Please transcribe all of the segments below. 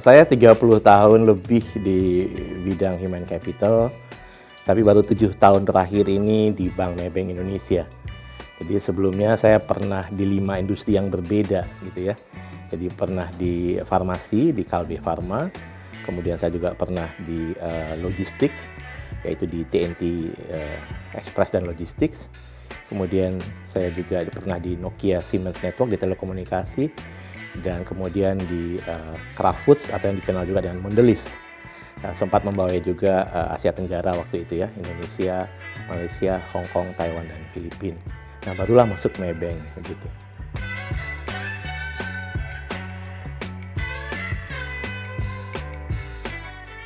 Saya 30 tahun lebih di bidang human capital, tapi baru 7 tahun terakhir ini di Bank Maybank Indonesia. Jadi sebelumnya saya pernah di 5 industri yang berbeda gitu ya. Jadi pernah di farmasi, di Kalbe Farma, kemudian saya juga pernah di logistik, yaitu di TNT Express dan Logistics. Kemudian saya juga pernah di Nokia Siemens Network di telekomunikasi, dan kemudian di Kraft Foods atau yang dikenal juga dengan Mondelez. Sempat membawa juga Asia Tenggara waktu itu ya, Indonesia, Malaysia, Hong Kong, Taiwan, dan Filipina. Nah, barulah masuk Maybank begitu.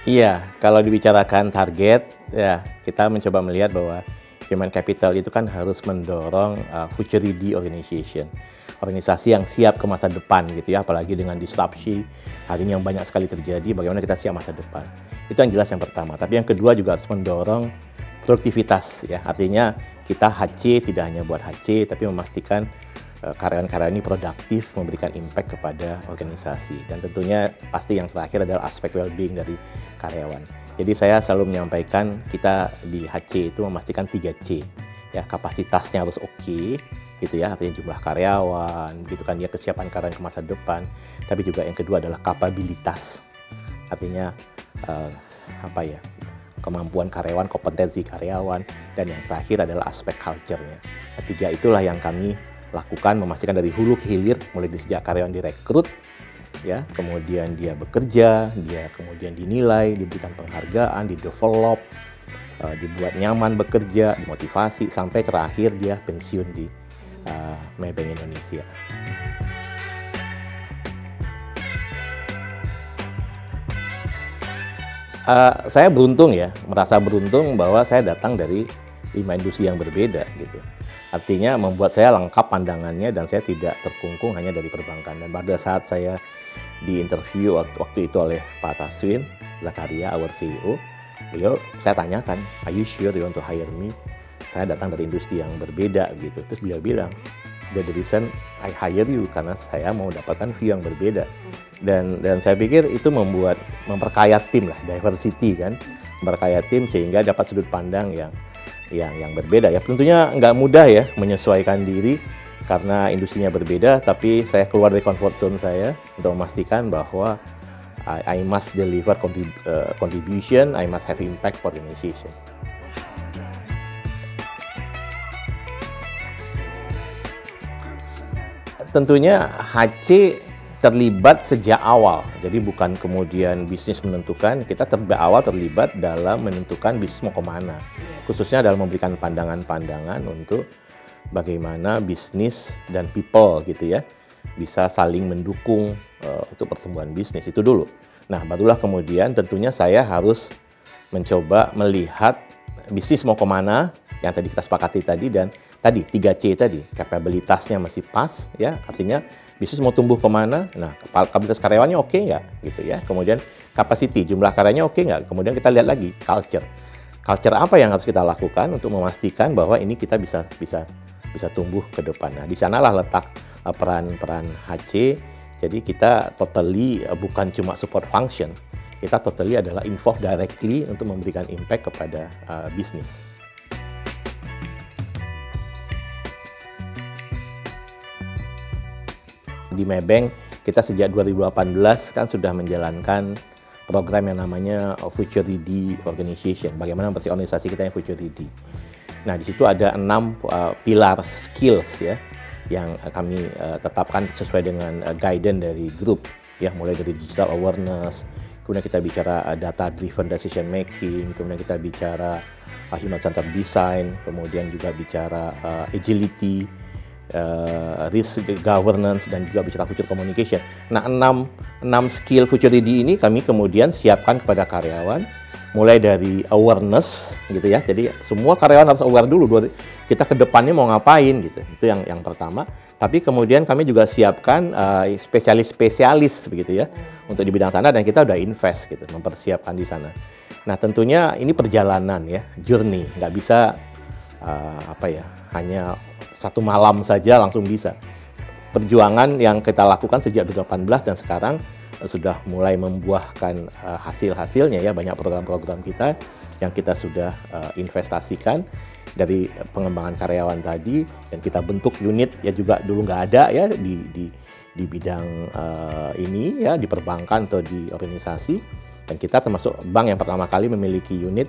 Iya, kalau dibicarakan target, ya kita mencoba melihat bahwa human capital itu kan harus mendorong future ready organization. Organisasi yang siap ke masa depan gitu ya, apalagi dengan disrupsi hari ini yang banyak sekali terjadi, bagaimana kita siap masa depan. Itu yang jelas yang pertama. Tapi yang kedua juga harus mendorong produktivitas ya. Artinya kita HC tidak hanya buat HC, tapi memastikan karyawan-karyawan ini produktif, memberikan impact kepada organisasi. Dan tentunya pasti yang terakhir adalah aspek well-being dari karyawan. Jadi saya selalu menyampaikan kita di HC itu memastikan 3C. Ya, kapasitasnya harus oke, gitu ya, artinya jumlah karyawan, gitu kan, dia kesiapan karyawan ke masa depan. Tapi juga yang kedua adalah kapabilitas. Artinya kemampuan karyawan, kompetensi karyawan, dan yang terakhir adalah aspek culture-nya. Tiga itulah yang kami lakukan, memastikan dari hulu ke hilir, mulai dari sejak karyawan direkrut, ya, kemudian dia bekerja, dia kemudian dinilai, diberikan penghargaan, didevelop, dibuat nyaman bekerja, dimotivasi, sampai terakhir dia pensiun di Maybank Indonesia. Saya beruntung ya, merasa beruntung bahwa saya datang dari 5 industri yang berbeda gitu. Artinya membuat saya lengkap pandangannya dan saya tidak terkungkung hanya dari perbankan. Dan pada saat saya di interview waktu itu oleh Pak Taswin Zakaria, our CEO, saya tanyakan, "Are you sure you want to hire me?" Saya datang dari industri yang berbeda gitu. Terus beliau bilang, "The reason I hire you karena saya mau dapatkan view yang berbeda." Dan saya pikir itu memperkaya tim lah, diversity kan, memperkaya tim sehingga dapat sudut pandang yang berbeda ya. Tentunya nggak mudah ya menyesuaikan diri karena industrinya berbeda, tapi saya keluar dari comfort zone saya untuk memastikan bahwa I must deliver contribution, I must have impact for the organization. Tentunya HC terlibat sejak awal, jadi bukan kemudian bisnis menentukan, kita awal terlibat dalam menentukan bisnis mau kemana, khususnya dalam memberikan pandangan-pandangan untuk bagaimana bisnis dan people gitu ya bisa saling mendukung untuk pertumbuhan bisnis itu dulu. Nah, barulah kemudian tentunya saya harus mencoba melihat bisnis mau kemana yang tadi kita sepakati tadi, dan tadi 3C tadi, kapabilitasnya masih pas ya, artinya bisnis mau tumbuh kemana, nah kapabilitas karyawannya oke nggak gitu ya, kemudian capacity, jumlah karyanya oke nggak, kemudian kita lihat lagi culture apa yang harus kita lakukan untuk memastikan bahwa ini kita bisa tumbuh ke depan. Nah, di sanalah letak peran HC. Jadi kita totally bukan cuma support function, kita totally adalah involved directly untuk memberikan impact kepada bisnis. Di Maybank kita sejak 2018 kan sudah menjalankan program yang namanya Future Ready Organization. Bagaimana mempersiapkan organisasi kita yang future ready. Nah, di situ ada 6 pilar skills ya yang kami tetapkan sesuai dengan guidance dari grup ya, mulai dari digital awareness, kemudian kita bicara data driven decision making, kemudian kita bicara human centered design, kemudian juga bicara agility, risk governance, dan juga bicara future communication. Nah, 6 skill future ready ini kami kemudian siapkan kepada karyawan, mulai dari awareness gitu ya. Jadi semua karyawan harus aware dulu kita ke depannya mau ngapain gitu. Itu yang pertama. Tapi kemudian kami juga siapkan spesialis-spesialis begitu ya untuk di bidang sana, dan kita udah invest gitu mempersiapkan di sana. Nah, tentunya ini perjalanan ya, journey, nggak bisa hanya satu malam saja langsung bisa. Perjuangan yang kita lakukan sejak 2018 dan sekarang sudah mulai membuahkan hasil-hasilnya ya, banyak program-program kita yang kita sudah investasikan dari pengembangan karyawan tadi, dan kita bentuk unit ya juga dulu nggak ada ya di bidang ini ya, di perbankan atau di organisasi, dan kita termasuk bank yang pertama kali memiliki unit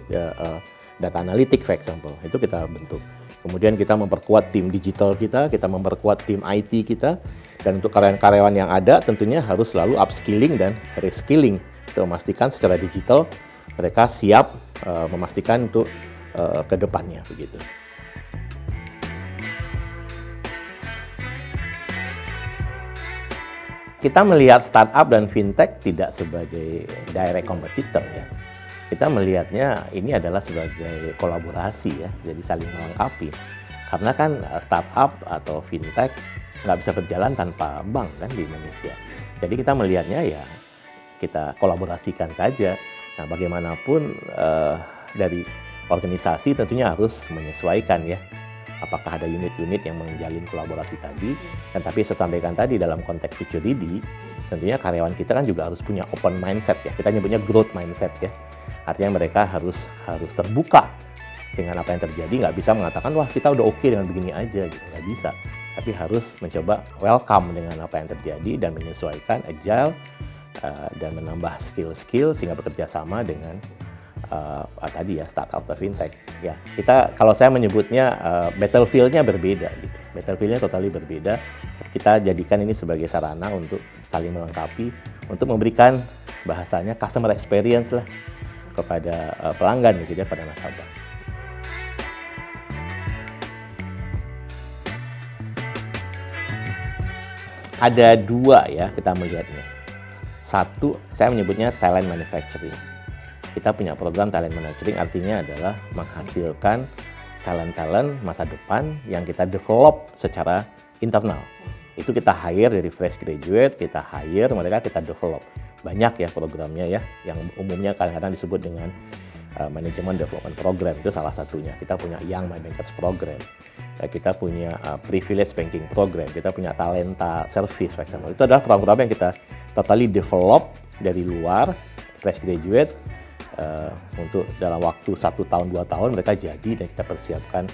data analitik, for example, itu kita bentuk. Kemudian kita memperkuat tim digital kita memperkuat tim IT kita, dan untuk karyawan-karyawan yang ada tentunya harus selalu upskilling dan reskilling untuk memastikan secara digital mereka siap memastikan untuk ke depannya begitu. Kita melihat startup dan fintech tidak sebagai direct competitor ya. Kita melihatnya ini adalah sebagai kolaborasi ya, jadi saling melengkapi. Karena kan startup atau fintech nggak bisa berjalan tanpa bank kan di Indonesia. Jadi kita melihatnya ya kita kolaborasikan saja. Nah bagaimanapun dari organisasi tentunya harus menyesuaikan ya. Apakah ada unit-unit yang menjalin kolaborasi tadi, dan tapi saya sampaikan tadi dalam konteks future ready, tentunya karyawan kita kan juga harus punya open mindset ya, kita nyebutnya growth mindset ya, artinya mereka harus terbuka dengan apa yang terjadi, nggak bisa mengatakan wah kita udah oke dengan begini aja gitu, nggak bisa, tapi harus mencoba welcome dengan apa yang terjadi dan menyesuaikan, agile dan menambah skill-skill sehingga bekerja sama dengan tadi ya startup atau fintech ya. Kita kalau saya menyebutnya battlefield-nya berbeda gitu. Battlefield-nya totally berbeda. Kita jadikan ini sebagai sarana untuk saling melengkapi, untuk memberikan bahasanya customer experience lah kepada pelanggan gitu ya, pada nasabah. Ada dua ya kita melihatnya. Satu, saya menyebutnya talent manufacturing. Kita punya program talent manufacturing, artinya adalah menghasilkan talent-talent masa depan yang kita develop secara internal. Itu kita hire dari fresh graduate, kita hire mereka, kita develop. Banyak ya programnya ya, yang umumnya kadang-kadang disebut dengan Management Development Program, itu salah satunya. Kita punya Young My Bankers Program, kita punya Privilege Banking Program, kita punya Talenta Service, for example. Itu adalah program-program yang kita totally develop dari luar, fresh graduate, untuk dalam waktu 1 tahun 2 tahun mereka jadi, dan kita persiapkan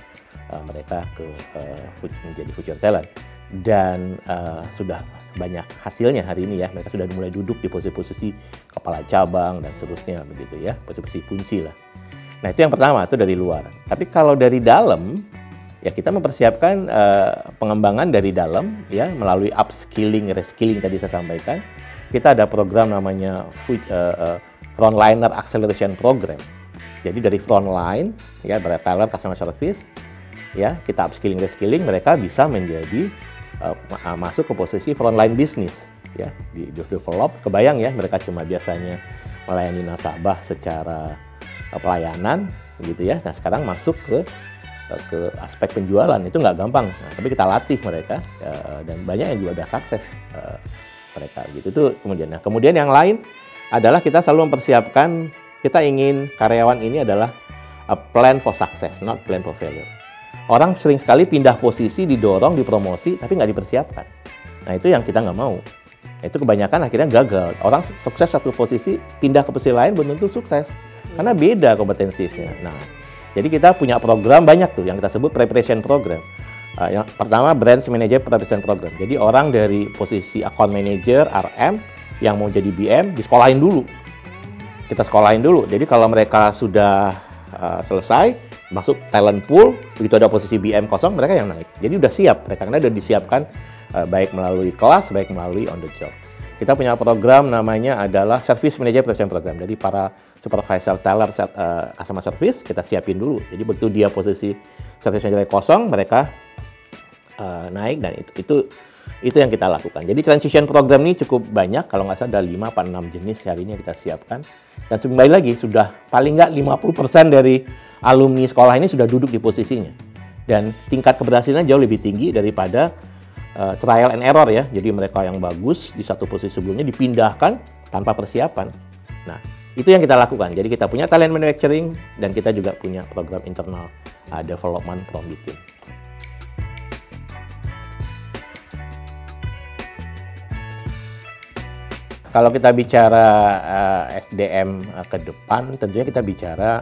mereka menjadi future talent, dan sudah banyak hasilnya hari ini ya. Mereka sudah mulai duduk di posisi-posisi kepala cabang dan seterusnya begitu ya, posisi kunci lah. Nah itu yang pertama, itu dari luar. Tapi kalau dari dalam ya, kita mempersiapkan pengembangan dari dalam ya, melalui upskilling, reskilling tadi saya sampaikan. Kita ada program namanya Frontliner Acceleration Program. Jadi dari frontline ya, talent customer service ya, kita upskilling reskilling, mereka bisa menjadi masuk ke posisi frontline bisnis ya, di develop. Kebayang ya, mereka cuma biasanya melayani nasabah secara pelayanan gitu ya. Nah sekarang masuk ke aspek penjualan, itu nggak gampang. Nah, tapi kita latih mereka dan banyak yang juga udah sukses mereka gitu. Itu kemudian. Nah kemudian yang lain adalah kita selalu mempersiapkan, kita ingin karyawan ini adalah a plan for success, not plan for failure. Orang sering sekali pindah posisi, didorong, dipromosi, tapi nggak dipersiapkan. Nah itu yang kita nggak mau. Itu kebanyakan akhirnya gagal. Orang sukses satu posisi, pindah ke posisi lain belum tentu sukses, karena beda kompetensinya. Nah, jadi kita punya program banyak tuh yang kita sebut preparation program. Yang pertama branch manager preparation program. Jadi orang dari posisi account manager, RM, yang mau jadi BM, disekolahin dulu. Kita sekolahin dulu. Jadi kalau mereka sudah selesai, masuk talent pool, begitu ada posisi BM kosong, mereka yang naik. Jadi udah siap mereka, karena udah disiapkan baik melalui kelas, baik melalui on the job. Kita punya program namanya adalah Service Manager Preparation Program. Jadi para supervisor teller customer service, kita siapin dulu. Jadi begitu dia posisi service manager kosong, mereka naik, dan itu yang kita lakukan. Jadi transition program ini cukup banyak, kalau nggak salah ada 5-6 jenis hari ini kita siapkan. Dan kembali lagi, sudah paling nggak 50% dari alumni sekolah ini sudah duduk di posisinya. Dan tingkat keberhasilan jauh lebih tinggi daripada trial and error ya. Jadi mereka yang bagus di satu posisi sebelumnya dipindahkan tanpa persiapan. Nah, itu yang kita lakukan. Jadi kita punya talent manufacturing, dan kita juga punya program internal development from within. Kalau kita bicara SDM ke depan, tentunya kita bicara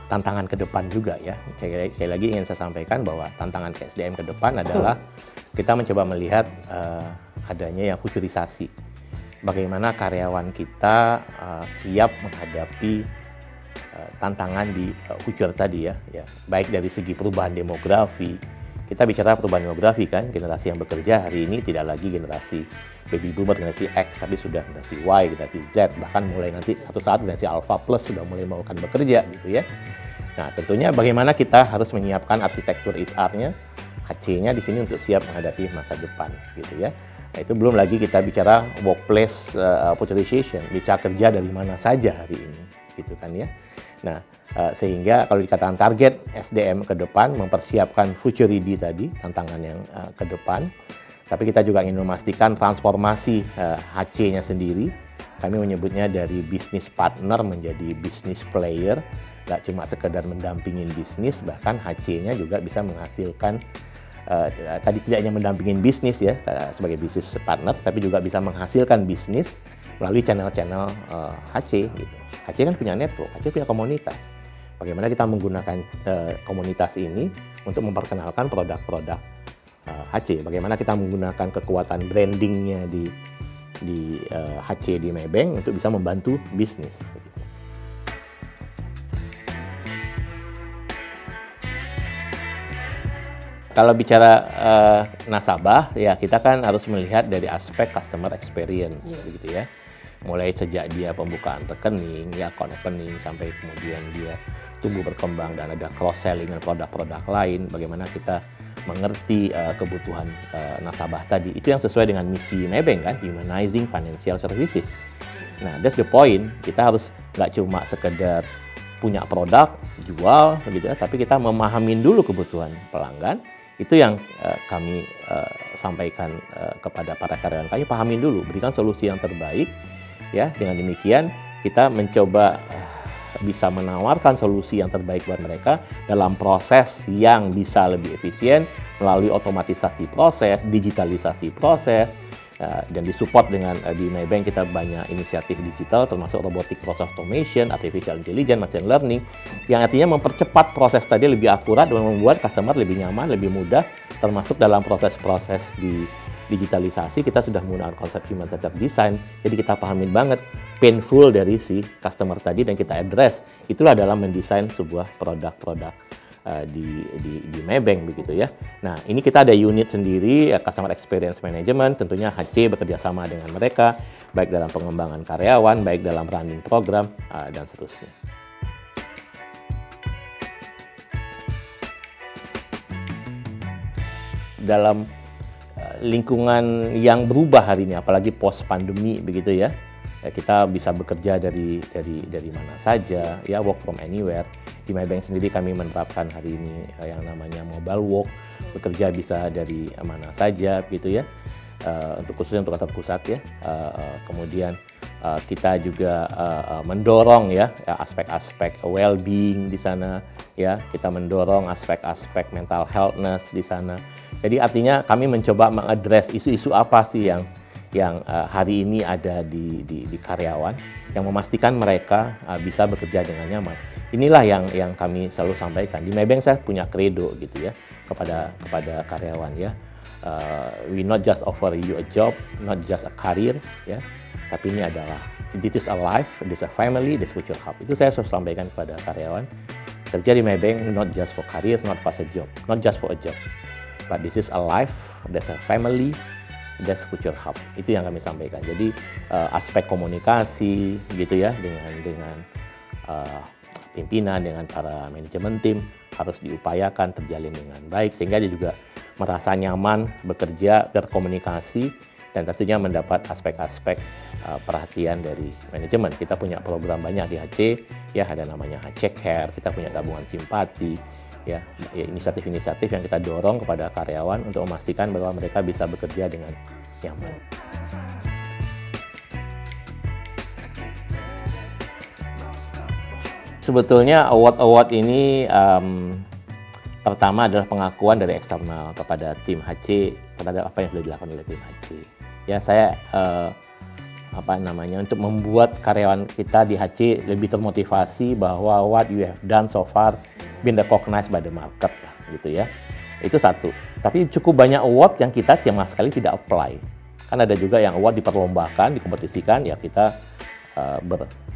tantangan ke depan juga ya. Sekali lagi ingin saya sampaikan bahwa tantangan ke SDM ke depan adalah kita mencoba melihat adanya yang futurisasi. Bagaimana karyawan kita siap menghadapi tantangan di future tadi ya. Baik dari segi perubahan demografi. Kita bicara perubahan demografi kan, generasi yang bekerja hari ini tidak lagi generasi baby boomer, generasi X, tapi sudah generasi Y, generasi Z, bahkan mulai nanti satu saat generasi Alpha Plus sudah mulai mau akan bekerja gitu ya. Nah tentunya bagaimana kita harus menyiapkan arsitektur HR-nya, HC-nya di sini untuk siap menghadapi masa depan gitu ya. Nah, itu belum lagi kita bicara workplace futurization, bicara kerja dari mana saja hari ini gitu kan ya. Nah sehingga kalau dikatakan target SDM ke depan mempersiapkan future ready tadi, tantangan yang ke depan. Tapi kita juga ingin memastikan transformasi HC-nya sendiri. Kami menyebutnya dari bisnis partner menjadi bisnis player. Nggak cuma sekedar mendampingin bisnis, bahkan HC-nya juga bisa menghasilkan, tadi tidak hanya mendampingin bisnis ya, sebagai bisnis partner, tapi juga bisa menghasilkan bisnis melalui channel-channel HC. Gitu. HC kan punya network, HC punya komunitas. Bagaimana kita menggunakan komunitas ini untuk memperkenalkan produk-produk HC, bagaimana kita menggunakan kekuatan brandingnya di HC di Maybank untuk bisa membantu bisnis. Kalau bicara nasabah, ya kita kan harus melihat dari aspek customer experience, begitu ya. Mulai sejak dia pembukaan rekening, ya account opening, sampai kemudian dia tumbuh berkembang dan ada cross selling dan produk-produk lain. Bagaimana kita mengerti kebutuhan nasabah tadi, itu yang sesuai dengan misi Maybank kan, humanizing financial services. Nah, that's the point. Kita harus nggak cuma sekedar punya produk, jual, gitu ya, tapi kita memahamin dulu kebutuhan pelanggan. Itu yang kami sampaikan kepada para karyawan kami, pahamin dulu, berikan solusi yang terbaik. Ya, dengan demikian kita mencoba bisa menawarkan solusi yang terbaik buat mereka dalam proses yang bisa lebih efisien melalui otomatisasi proses, digitalisasi proses, dan disupport dengan di Maybank kita banyak inisiatif digital termasuk robotic process automation, artificial intelligence, machine learning yang artinya mempercepat proses tadi lebih akurat dan membuat customer lebih nyaman, lebih mudah, termasuk dalam proses-proses di digitalisasi kita sudah menggunakan konsep human centered design. Jadi kita pahamin banget painful dari si customer tadi dan kita address. Itulah dalam mendesain sebuah produk-produk di Maybank begitu ya. Nah, ini kita ada unit sendiri Customer Experience Management, tentunya HC bekerja sama dengan mereka baik dalam pengembangan karyawan, baik dalam running program dan seterusnya. Dalam lingkungan yang berubah hari ini, apalagi post pandemi begitu ya, kita bisa bekerja dari mana saja, ya work from anywhere. Di Maybank sendiri kami menerapkan hari ini yang namanya mobile work, bekerja bisa dari mana saja gitu ya, khususnya untuk kantor pusat ya. Kemudian kita juga mendorong ya aspek-aspek well-being di sana ya, kita mendorong aspek-aspek mental healthness di sana. Jadi artinya kami mencoba mengadres isu-isu apa sih yang hari ini ada di karyawan yang memastikan mereka bisa bekerja dengan nyaman. Inilah yang kami selalu sampaikan. Di Maybank saya punya credo gitu ya kepada karyawan ya. We not just offer you a job, not just a career ya. Tapi ini adalah this is a life, this is a family, this is future hub. Itu saya selalu sampaikan kepada karyawan. Kerja di Maybank not just for career, not for a job, not just for a job. But this is a life, there's a family, there's future hub. Itu yang kami sampaikan. Jadi aspek komunikasi gitu ya dengan pimpinan, dengan para manajemen tim harus diupayakan terjalin dengan baik sehingga dia juga merasa nyaman bekerja, berkomunikasi dan tentunya mendapat aspek-aspek perhatian dari manajemen. Kita punya program banyak di HC ya, ada namanya HC Care, kita punya tabungan simpati ya, inisiatif-inisiatif yang kita dorong kepada karyawan untuk memastikan bahwa mereka bisa bekerja dengan nyaman. Sebetulnya award-award ini pertama adalah pengakuan dari eksternal kepada tim HC terhadap apa yang sudah dilakukan oleh tim HC. Ya, saya apa namanya, untuk membuat karyawan kita di HC lebih termotivasi bahwa what you have done so far been recognized by the market lah gitu ya. Itu satu. Tapi cukup banyak award yang kita sama sekali tidak apply. Kan ada juga yang award diperlombakan, dikompetisikan, ya kita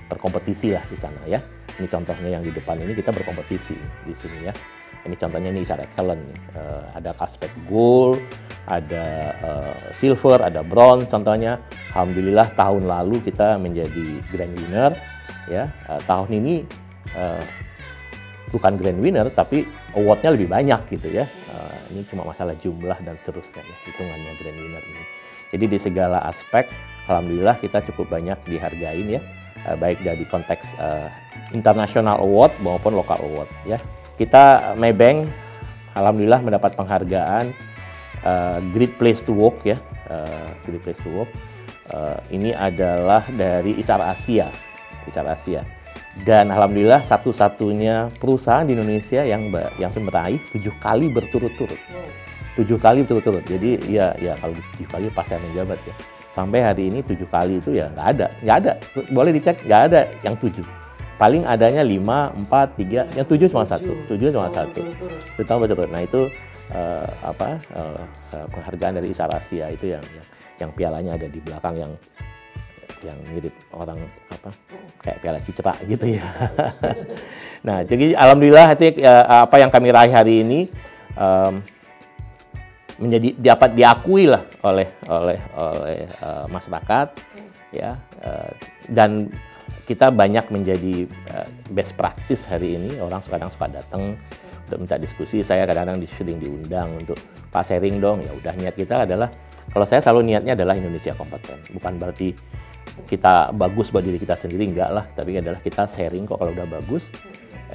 berkompetisi lah di sana ya. Ini contohnya yang di depan ini kita berkompetisi di sini ya. Ini contohnya ini ISAR Excellent nih. Ada aspek gold, ada silver, ada bronze contohnya. Alhamdulillah tahun lalu kita menjadi grand winner ya. Tahun ini bukan grand winner tapi awardnya lebih banyak gitu ya. Ini cuma masalah jumlah dan seterusnya ya, hitungannya grand winner ini. Jadi di segala aspek alhamdulillah kita cukup banyak dihargain ya, baik dari konteks international award maupun lokal award ya. Kita Maybank alhamdulillah mendapat penghargaan Great Place to Work ya, Great Place to Work. Ini adalah dari ISAR Asia. Dan alhamdulillah satu-satunya perusahaan di Indonesia yang meraih 7 kali berturut-turut. 7 kali berturut-turut. Jadi ya kalau 7 kali pas saya menjabat ya. Sampai hari ini 7 kali itu ya nggak ada. Boleh dicek, nggak ada yang 7. Paling adanya 5, 4, 3, yang 7 cuma satu. 7 cuma satu. Itu berturut. Nah itu penghargaan dari ISAR Asia itu yang pialanya ada di belakang yang mirip orang kayak piala Citra gitu ya. Nah jadi alhamdulillah apa yang kami raih hari ini dapat diakui lah oleh masyarakat ya, dan kita banyak menjadi best practice hari ini. Orang kadang suka datang untuk minta diskusi, saya kadang-kadang sering diundang untuk Pak sharing dong. Ya udah, niat kita adalah, kalau saya selalu niatnya adalah Indonesia kompeten. Bukan berarti kita bagus buat diri kita sendiri, enggak lah, tapi adalah kita sharing kok. Kalau udah bagus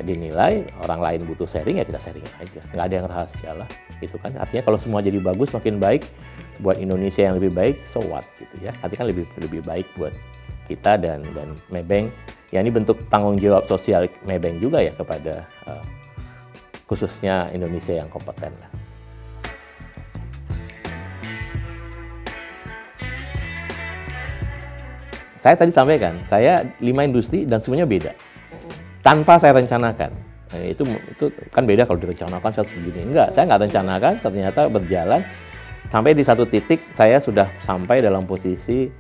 dinilai, orang lain butuh sharing ya kita sharing aja, nggak ada yang rahasia lah gitu kan. Artinya kalau semua jadi bagus, makin baik buat Indonesia yang lebih baik, so what gitu ya. Artinya kan lebih baik buat kita dan Maybank ya. Ini bentuk tanggung jawab sosial Maybank juga ya kepada khususnya Indonesia yang kompeten lah. Saya tadi sampaikan, saya 5 industri dan semuanya beda. Tanpa saya rencanakan. Nah, itu kan beda kalau direncanakan saya begini. Enggak, saya nggak rencanakan, ternyata berjalan. Sampai di satu titik saya sudah sampai dalam posisi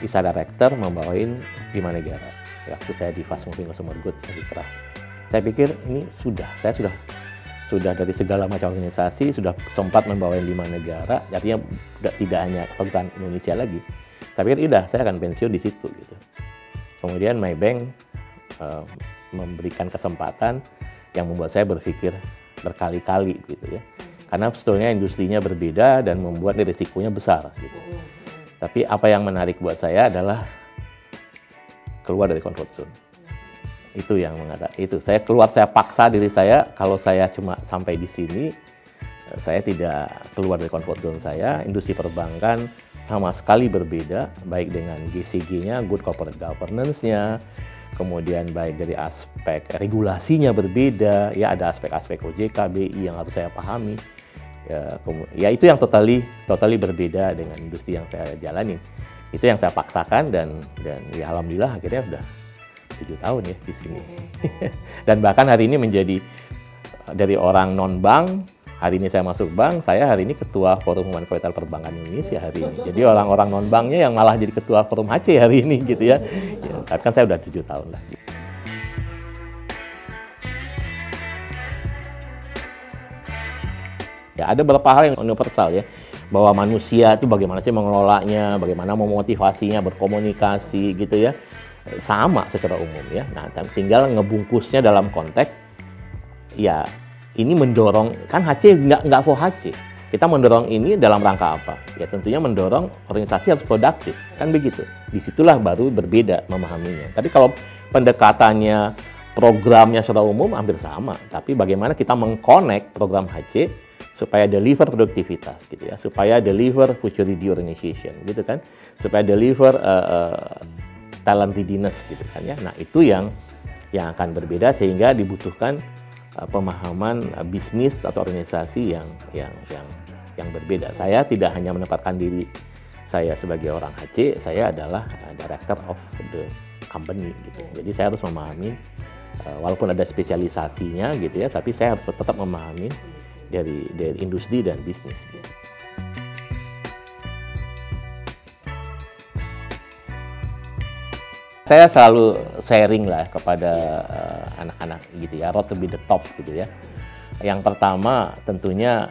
ISA Director membawain 5 negara. Waktu saya di Fast Moving Consumer Goods di Kraft. Saya pikir ini saya sudah dari segala macam organisasi, sudah sempat membawain 5 negara, artinya tidak hanya bukan Indonesia lagi. Saya pikir saya akan pensiun di situ gitu. Kemudian Maybank memberikan kesempatan yang membuat saya berpikir berkali-kali gitu ya. Karena sebetulnya industrinya berbeda dan membuat risikonya besar gitu. Tapi apa yang menarik buat saya adalah keluar dari comfort zone. Itu yang mengatakan itu. Saya keluar, saya paksa diri saya, kalau saya cuma sampai di sini, saya tidak keluar dari comfort zone saya. Industri perbankan sama sekali berbeda, baik dengan GCG-nya, Good Corporate Governance-nya, kemudian baik dari aspek regulasinya berbeda, ya ada aspek-aspek OJK, BI yang harus saya pahami. Ya itu yang totally berbeda dengan industri yang saya jalani. Itu yang saya paksakan dan ya alhamdulillah akhirnya udah 7 tahun ya di sini. Dan bahkan hari ini menjadi dari orang non-bank, hari ini saya masuk bank, saya hari ini ketua Forum Human Capital Perbankan Indonesia hari ini. Jadi orang-orang non-banknya yang malah jadi ketua Forum HC hari ini gitu ya. Ya kan saya udah 7 tahun lah. Ya, ada beberapa hal yang universal ya, bahwa manusia itu bagaimana sih mengelolanya, bagaimana memotivasinya, berkomunikasi gitu ya, sama secara umum ya. Nah, tinggal ngebungkusnya dalam konteks, ya ini mendorong, kan HC nggak for HC, kita mendorong ini dalam rangka apa? Ya tentunya mendorong organisasi harus produktif, kan begitu. Disitulah baru berbeda memahaminya. Tapi kalau pendekatannya, programnya secara umum hampir sama, tapi bagaimana kita meng-connect program HC supaya deliver produktivitas gitu ya, supaya deliver future ready organization gitu kan, supaya deliver talent readiness gitu kan ya. Nah itu yang akan berbeda, sehingga dibutuhkan pemahaman bisnis atau organisasi yang berbeda. Saya tidak hanya menempatkan diri saya sebagai orang HC, saya adalah director of the company gitu. Jadi saya harus memahami walaupun ada spesialisasinya gitu ya, tapi saya harus tetap memahami dari industri dan bisnis gitu. Saya selalu sharing lah kepada anak-anak gitu ya, road to be the top gitu ya. Yang pertama tentunya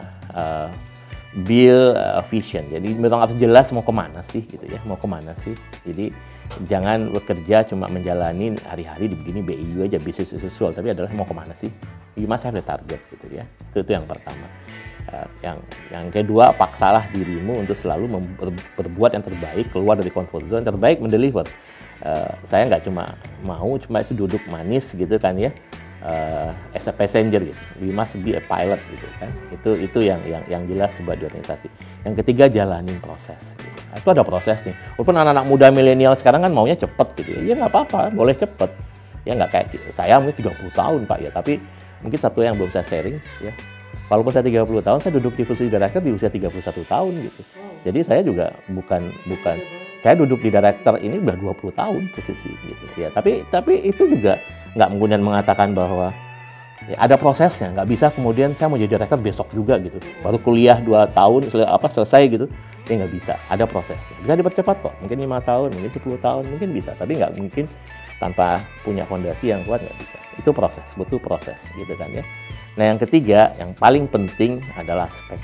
build vision. Jadi memang harus jelas mau kemana sih gitu ya, mau kemana sih. Jadi jangan bekerja cuma menjalani hari-hari begini BIU aja, business as usual, tapi adalah mau kemana sih. You must have the target gitu ya. Itu yang pertama. Yang kedua, paksalah dirimu untuk selalu berbuat yang terbaik, keluar dari comfort zone, yang terbaik mendeliver. Saya nggak cuma duduk manis gitu kan ya, as a passenger gitu. We must be a pilot gitu kan. Itu yang jelas buat di organisasi. Yang ketiga, jalanin proses. Gitu. Itu ada prosesnya. Walaupun anak-anak muda milenial sekarang kan maunya cepet gitu ya nggak apa-apa, boleh cepet. Ya nggak kayak saya mungkin 30 tahun Pak ya, tapi mungkin satu yang belum saya sharing ya. Walaupun saya 30 tahun, saya duduk di kursi director di usia 31 tahun gitu. Jadi saya juga bukan saya duduk di director ini udah 20 tahun posisi gitu ya. Tapi itu juga nggak kemudian mengatakan bahwa ya, ada prosesnya, nggak bisa kemudian saya mau jadi director besok juga gitu. Baru kuliah 2 tahun selesai gitu. Ya nggak bisa, ada prosesnya. Bisa dipercepat kok, mungkin 5 tahun, mungkin 10 tahun, mungkin bisa. Tapi nggak mungkin tanpa punya fondasi yang kuat, nggak bisa. Itu proses, butuh proses gitu kan ya. Nah yang ketiga, yang paling penting adalah aspek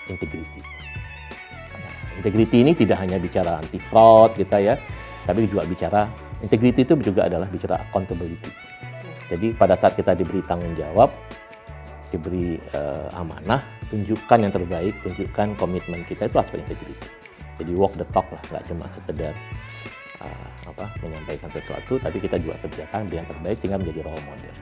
integrity. Integrity ini tidak hanya bicara anti fraud kita ya, tapi juga bicara integrity itu juga adalah bicara accountability. Jadi pada saat kita diberi tanggung jawab, diberi amanah, tunjukkan yang terbaik, tunjukkan komitmen kita, itu aspek integrity. Jadi walk the talk lah, nggak cuma sekedar menyampaikan sesuatu, tapi kita juga kerjakan yang terbaik sehingga menjadi role model.